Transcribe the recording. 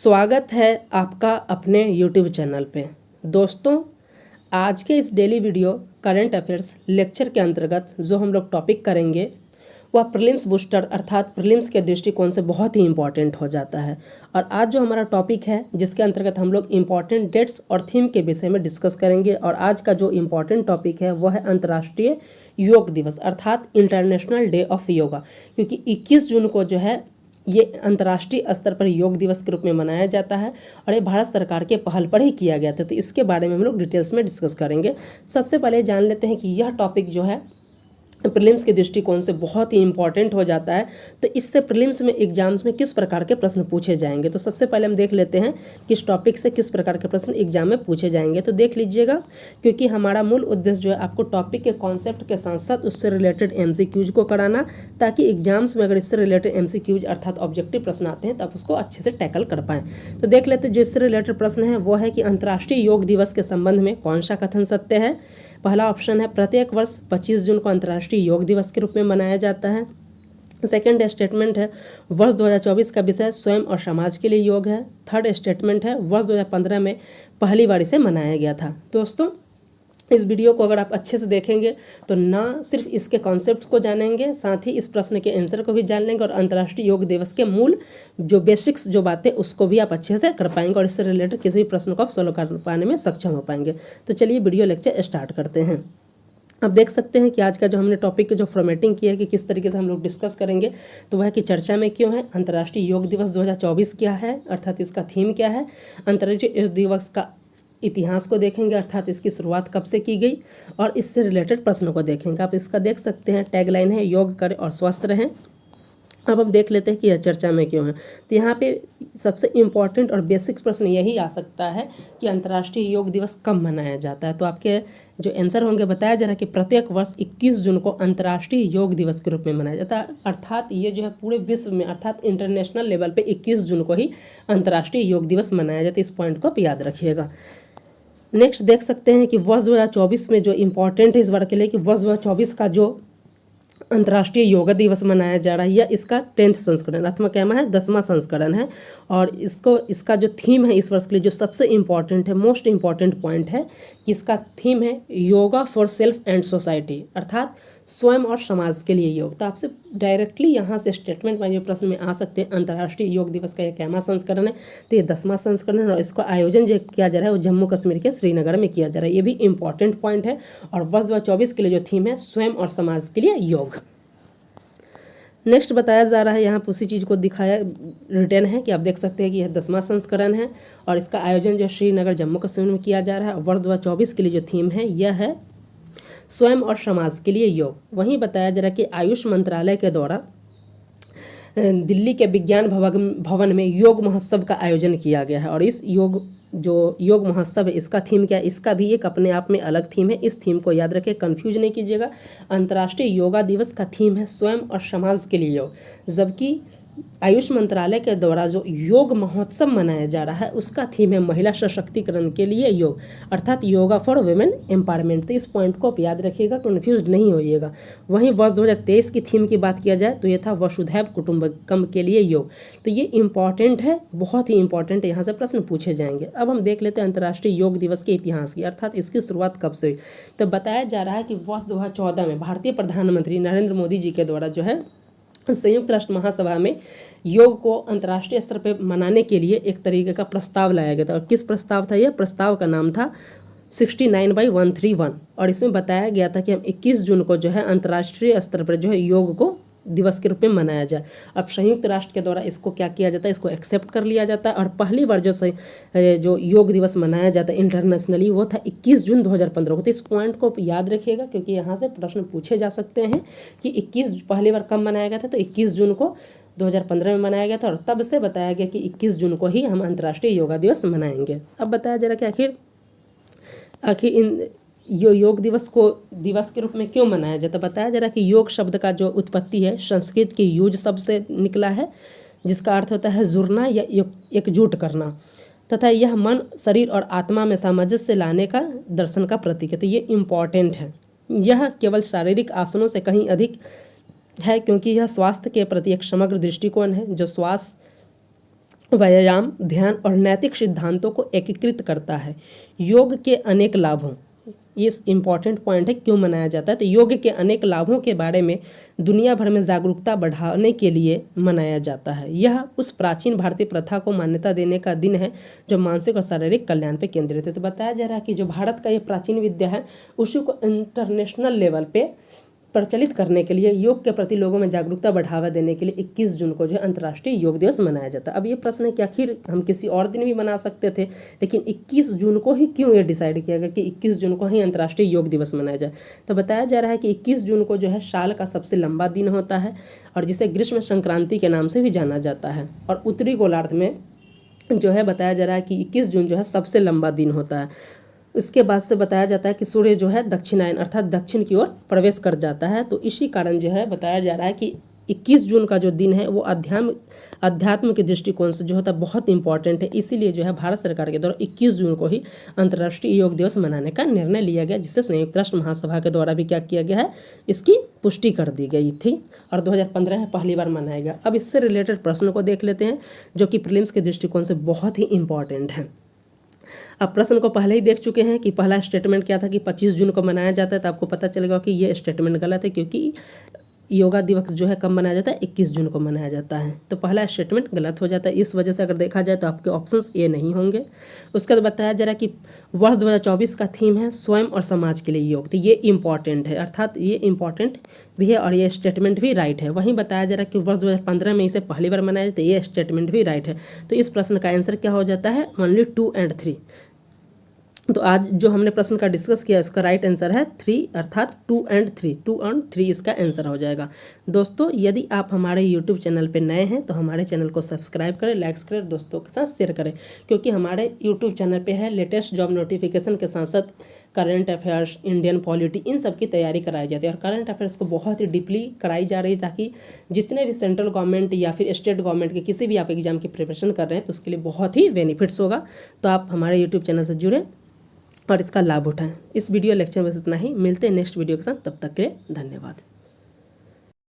स्वागत है आपका अपने YouTube चैनल पे। दोस्तों, आज के इस daily video current affairs lecture के अंतर्गत जो हम लोग टॉपिक करेंगे वह प्रीलिम्स बूस्टर अर्थात प्रीलिम्स के दृष्टिकोण से बहुत ही इम्पॉर्टेंट हो जाता है। और आज जो हमारा टॉपिक है जिसके अंतर्गत हम लोग इम्पॉर्टेंट डेट्स और थीम के विषय में डिस्कस करेंगे। और आज का जो इम्पॉर्टेंट टॉपिक है वह है अंतर्राष्ट्रीय योग दिवस अर्थात इंटरनेशनल डे ऑफ योगा, क्योंकि 21 जून को जो है ये अंतर्राष्ट्रीय स्तर पर योग दिवस के रूप में मनाया जाता है और ये भारत सरकार के पहल पर ही किया गया था। तो इसके बारे में हम लोग डिटेल्स में डिस्कस करेंगे। सबसे पहले जान लेते हैं कि यह टॉपिक जो है प्रीलिम्स के दृष्टिकोण से बहुत ही इंपॉर्टेंट हो जाता है। तो इससे प्रीलिम्स में एग्जाम्स में किस प्रकार के प्रश्न पूछे जाएंगे, तो सबसे पहले हम देख लेते हैं कि इस टॉपिक से किस प्रकार के प्रश्न एग्जाम में पूछे जाएंगे। तो देख लीजिएगा, क्योंकि हमारा मूल उद्देश्य जो है आपको टॉपिक के कॉन्सेप्ट के साथ साथ उससे रिलेटेड MCQs को कराना, ताकि एग्जाम्स में अगर इससे रिलेटेड MCQs अर्थात ऑब्जेक्टिव प्रश्न आते हैं तो आप उसको अच्छे से टैकल कर पाएँ। तो देख लेते हैं जो इससे रिलेटेड प्रश्न है वो है कि अंतर्राष्ट्रीय योग दिवस के संबंध में कौन सा कथन सत्य है। पहला ऑप्शन है प्रत्येक वर्ष 25 जून को अंतर्राष्ट्रीय योग दिवस के रूप में मनाया जाता है। सेकंड स्टेटमेंट है वर्ष 2024 का विषय स्वयं और समाज के लिए योग है। थर्ड स्टेटमेंट है वर्ष 2015 में पहली बार इसे मनाया गया था। दोस्तों, इस वीडियो को अगर आप अच्छे से देखेंगे तो ना सिर्फ इसके कॉन्सेप्ट्स को जानेंगे, साथ ही इस प्रश्न के आंसर को भी जान लेंगे और अंतर्राष्ट्रीय योग दिवस के मूल जो बेसिक्स जो बातें उसको भी आप अच्छे से कर पाएंगे और इससे रिलेटेड किसी भी प्रश्न को आप सॉल्व कर पाने में सक्षम हो पाएंगे। तो चलिए वीडियो लेक्चर स्टार्ट करते हैं। अब देख सकते हैं कि आज का जो हमने टॉपिक की जो फॉर्मेटिंग की है कि किस तरीके से हम लोग डिस्कस करेंगे, तो वह है कि चर्चा में क्यों है, अंतर्राष्ट्रीय योग दिवस 2024 क्या है अर्थात इसका थीम क्या है, अंतर्राष्ट्रीय योग दिवस का इतिहास को देखेंगे अर्थात इसकी शुरुआत कब से की गई, और इससे रिलेटेड प्रश्नों को देखेंगे। आप इसका देख सकते हैं टैगलाइन है योग करें और स्वस्थ रहें। अब हम देख लेते हैं कि यह चर्चा में क्यों है। तो यहाँ पे सबसे इम्पॉर्टेंट और बेसिक प्रश्न यही आ सकता है कि अंतर्राष्ट्रीय योग दिवस कब मनाया जाता है। तो आपके जो आंसर होंगे बताया जा रहा है कि प्रत्येक वर्ष 21 जून को अंतर्राष्ट्रीय योग दिवस के रूप में मनाया जाता है। अर्थात ये जो है पूरे विश्व में अर्थात इंटरनेशनल लेवल पे 21 जून को ही अंतर्राष्ट्रीय योग दिवस मनाया जाता है। इस पॉइंट को आप याद रखिएगा। नेक्स्ट देख सकते हैं कि वर्ष 2024 में जो इम्पोर्टेंट है इस बार के लिए कि वर्ष 2024 का जो अंतर्राष्ट्रीय योगा दिवस मनाया जा रहा है यह इसका 10th संस्करण अथवा कहना है 10वां संस्करण है। और इसका जो थीम है इस वर्ष के लिए जो सबसे इम्पॉर्टेंट है, मोस्ट इम्पॉर्टेंट पॉइंट है कि इसका थीम है yoga for self and society अर्थात स्वयं और समाज के लिए योग। तो आपसे डायरेक्टली यहाँ से स्टेटमेंट में जो प्रश्न में आ सकते हैं अंतर्राष्ट्रीय योग दिवस का यह कैमा संस्करण है, तो ये 10वां संस्करण है और इसका आयोजन जो किया जा रहा है वो जम्मू कश्मीर के श्रीनगर में किया जा रहा है। ये भी इंपॉर्टेंट पॉइंट है। और वर्ष 2024 के लिए जो थीम है स्वयं और समाज के लिए योग। नेक्स्ट बताया जा रहा है यहाँ पर उसी चीज़ को दिखाया रिटर्न है कि आप देख सकते हैं कि यह 10वां संस्करण है और इसका आयोजन जो श्रीनगर जम्मू कश्मीर में किया जा रहा है। वर्ष 2024 के लिए जो थीम है यह है स्वयं और समाज के लिए योग। वहीं बताया जा रहा है कि आयुष मंत्रालय के द्वारा दिल्ली के विज्ञान भवन में योग महोत्सव का आयोजन किया गया है। और इस योग महोत्सव है इसका थीम क्या है, इसका भी एक अपने आप में अलग थीम है। इस थीम को याद रखें, कंफ्यूज नहीं कीजिएगा। अंतर्राष्ट्रीय योगा दिवस का थीम है स्वयं और समाज के लिए योग, जबकि आयुष मंत्रालय के द्वारा जो योग महोत्सव मनाया जा रहा है उसका थीम है महिला सशक्तिकरण के लिए योग अर्थात योगा फॉर वुमेन एम्पावरमेंट। तो इस पॉइंट को आप याद रखिएगा, कन्फ्यूज नहीं होइएगा। वहीं वर्ष 2023 की थीम की बात किया जाए तो ये था वसुधैव कुटुंबकम के लिए योग। तो ये इंपॉर्टेंट है, बहुत ही इंपॉर्टेंट है, यहाँ से प्रश्न पूछे जाएंगे। अब हम देख लेते हैं अंतर्राष्ट्रीय योग दिवस के इतिहास की अर्थात इसकी शुरुआत कब से हुई। तो बताया जा रहा है कि वर्ष 2014 में भारतीय प्रधानमंत्री नरेंद्र मोदी जी के द्वारा जो है संयुक्त राष्ट्र महासभा में योग को अंतर्राष्ट्रीय स्तर पर मनाने के लिए एक तरीके का प्रस्ताव लाया गया था। और किस प्रस्ताव था यह? प्रस्ताव का नाम था 69/131 और इसमें बताया गया था कि हम 21 जून को जो है अंतर्राष्ट्रीय स्तर पर जो है योग को दिवस के रूप में मनाया जाए। अब संयुक्त राष्ट्र के द्वारा इसको क्या किया जाता है, इसको एक्सेप्ट कर लिया जाता है। और पहली बार जो योग दिवस मनाया जाता है इंटरनेशनली वो था 21 जून 2015 को। तो इस पॉइंट को याद रखिएगा, क्योंकि यहाँ से प्रश्न पूछे जा सकते हैं कि 21 पहली बार कब मनाया गया था। तो 21 जून को 2015 में मनाया गया था और तब से बताया गया कि 21 जून को ही हम अंतर्राष्ट्रीय योगा दिवस मनाएंगे। अब बताया जा रहा है कि आखिर इन योग दिवस के रूप में क्यों मनाया जाता है। बताया जा रहा है कि योग शब्द का जो उत्पत्ति है संस्कृत की यूज शब्द से निकला है, जिसका अर्थ होता है जुड़ना या एकजुट करना, तथा यह मन, शरीर और आत्मा में सामंजस्य लाने का दर्शन का प्रतीक है। तो ये इम्पॉर्टेंट है। यह केवल शारीरिक आसनों से कहीं अधिक है, क्योंकि यह स्वास्थ्य के प्रति एक समग्र दृष्टिकोण है जो श्वास व्यायाम, ध्यान और नैतिक सिद्धांतों को एकीकृत करता है। योग के अनेक लाभों, ये इम्पॉर्टेंट पॉइंट है क्यों मनाया जाता है। तो योग के अनेक लाभों के बारे में दुनिया भर में जागरूकता बढ़ाने के लिए मनाया जाता है। यह उस प्राचीन भारतीय प्रथा को मान्यता देने का दिन है जो मानसिक और शारीरिक कल्याण पर केंद्रित है। तो बताया जा रहा है कि जो भारत का ये प्राचीन विद्या है उसी को इंटरनेशनल लेवल पे प्रचलित करने के लिए, योग के प्रति लोगों में जागरूकता बढ़ावा देने के लिए 21 जून को जो है अंतर्राष्ट्रीय योग दिवस मनाया जाता है। अब ये प्रश्न है कि आखिर हम किसी और दिन भी मना सकते थे, लेकिन 21 जून को ही क्यों ये डिसाइड किया गया कि 21 जून को ही अंतर्राष्ट्रीय योग दिवस मनाया जाए। तो बताया जा रहा है कि 21 जून को जो है साल का सबसे लंबा दिन होता है और जिसे ग्रीष्म संक्रांति के नाम से भी जाना जाता है। और उत्तरी गोलार्ध में जो है बताया जा रहा है कि 21 जून जो है सबसे लंबा दिन होता है। इसके बाद से बताया जाता है कि सूर्य जो है दक्षिणायन अर्थात दक्षिण की ओर प्रवेश कर जाता है। तो इसी कारण जो है बताया जा रहा है कि 21 जून का जो दिन है वो अध्यात्म के दृष्टिकोण से जो होता है बहुत इंपॉर्टेंट है। इसीलिए जो है भारत सरकार के द्वारा 21 जून को ही अंतर्राष्ट्रीय योग दिवस मनाने का निर्णय लिया गया, जिससे संयुक्त राष्ट्र महासभा के द्वारा भी क्या किया गया है, इसकी पुष्टि कर दी गई थी और 2015 में पहली बार मनाया गया। अब इससे रिलेटेड प्रश्न को देख लेते हैं जो कि प्रीलिम्स के दृष्टिकोण से बहुत ही इंपॉर्टेंट है। अब प्रश्न को पहले ही देख चुके हैं कि पहला स्टेटमेंट क्या था कि 25 जून को मनाया जाता है। तो आपको पता चलेगा कि ये स्टेटमेंट गलत है, क्योंकि योगा दिवस जो है कब मनाया जाता है, 21 जून को मनाया जाता है। तो पहला स्टेटमेंट गलत हो जाता है। इस वजह से अगर देखा जाए तो आपके ऑप्शंस ये नहीं होंगे। उसके बाद बताया जा रहा है कि वर्ष 2024 का थीम है स्वयं और समाज के लिए योग। तो ये इंपॉर्टेंट है, अर्थात ये इंपॉर्टेंट भी है और ये स्टेटमेंट भी राइट है। वहीं बताया जा रहा है कि वर्ष 2015 में इसे पहली बार मनाया जाता है, ये स्टेटमेंट भी राइट है। तो इस प्रश्न का आंसर क्या हो जाता है, ओनली 2 और 3। तो आज जो हमने प्रश्न का डिस्कस किया इसका राइट आंसर है 3, अर्थात 2 और 3। 2 और 3 इसका आंसर हो जाएगा। दोस्तों यदि आप हमारे यूट्यूब चैनल पे नए हैं तो हमारे चैनल को सब्सक्राइब करें, लाइक्स करें, दोस्तों के साथ शेयर करें, क्योंकि हमारे यूट्यूब चैनल पे है लेटेस्ट जॉब नोटिफिकेशन के साथ साथ करंट अफेयर्स, इंडियन पॉलिटी, इन सब की तैयारी कराई जाती है। और करंट अफेयर्स को बहुत ही डीपली कराई जा रही है ताकि जितने भी सेंट्रल गवर्नमेंट या फिर स्टेट गवर्नमेंट के किसी भी आप एग्जाम की प्रिपरेशन कर रहे हैं तो उसके लिए बहुत ही बेनिफिट्स होगा। तो आप हमारे यूट्यूब चैनल से जुड़े और इसका लाभ उठाएं। इस वीडियो लेक्चर में इतना ही, मिलते हैं नेक्स्ट वीडियो के साथ, तब तक के लिए धन्यवाद।